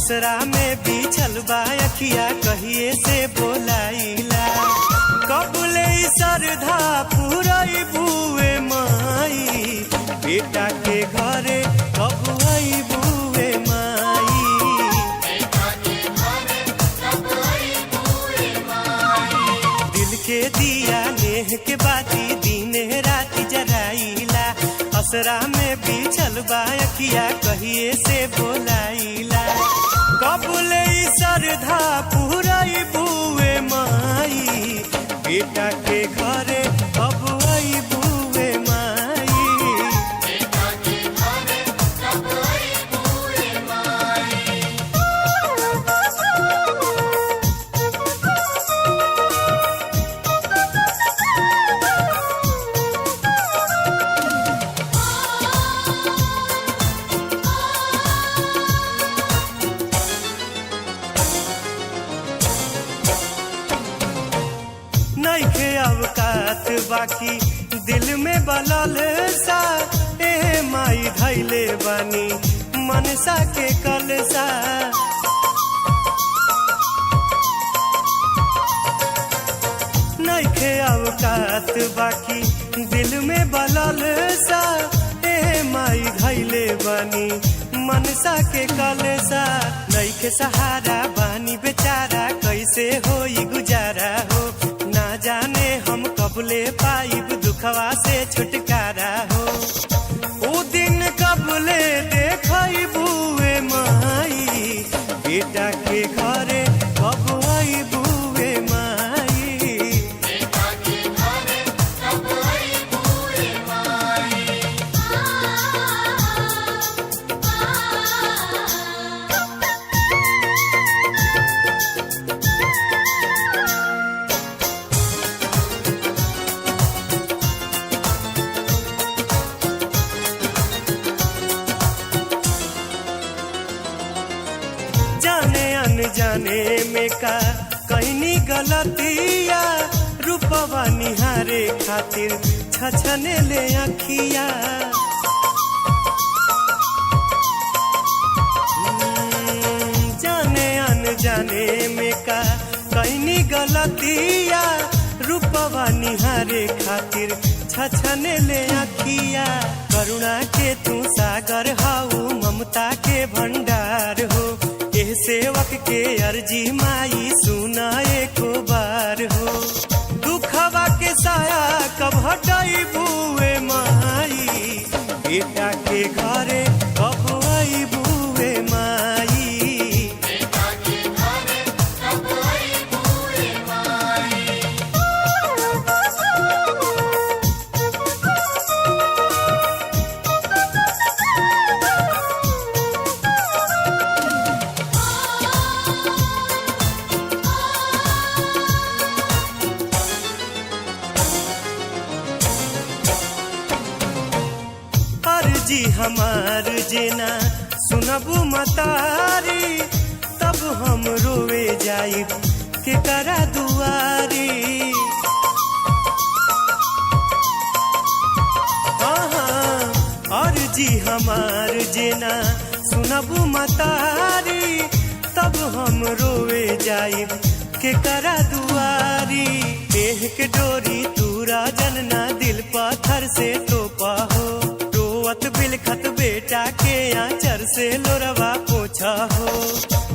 असरा में बिछल बा अखिया कहिए से बोलाइला। कबले सरधा पुरई बुए माई, बेटा के घरे कब आई बुए माई। दिल के दिया नेह के बाती दिने राति जराइला। असरा में बिछल बा अखिया कहिए से बोलाइला। कबले सरधा पुरई बुए माई, बेटा के घरे कब आई बुए माई। नइखे अवकात बाकी दिल में बलल सा, ए माई धैले बानी मनसा के कलसा। नइखे अवकात बाकी दिल में बलल सा, ए माई धैले बानी मनसा के कलसा। नइखे सहारा बानी बेचारा कैसे होई गुजारा हो, ना जाने हम कबले पाइब दुखवा से छुटकारा हो। ओ दिन कबले देखई बुए माई, बेटा के घरे कब आई बुए माई। जाने अनजाने में का कहनी गलतिया, रूपवा निहारे खातिर छछने ले अखिया। जाने अनजाने में का कहनी गलतिया, रूपवा निहारे खातिर छछने ले अखिया। करुणा के तू सागर हाउ ममता के भंडार हो, एह सेवक के अर्जी माई सुना एको बार हो। दुखवा के साया कब हटाई बुए माई, बेटा के घरे कब आई बुए माई। अर्जी हमार जेना सुनबू मतारी, तब हम रोवे जाइब के करा दुआरी। अर्जी हमार जेना सुनबू मतारी, तब हम रोवे जाइब के करा दुआरी। देह के डोरी तूरा जनना दिल पत्थर से तोपा हो, रोवत बिलखत बेटा के आंचर से लोरवा पोछा हो।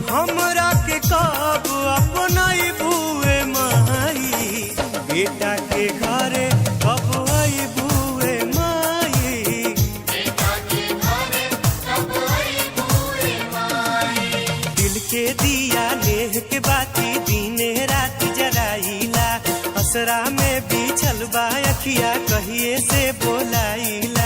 हमरा के कब अपनाई बुए माई, बेटा के घरे कब आई बुए माई। दिल के दिया नेह के बाती दिने रात जराइला। असरा में बिछल बा अखिया कहिए से बोलाइला।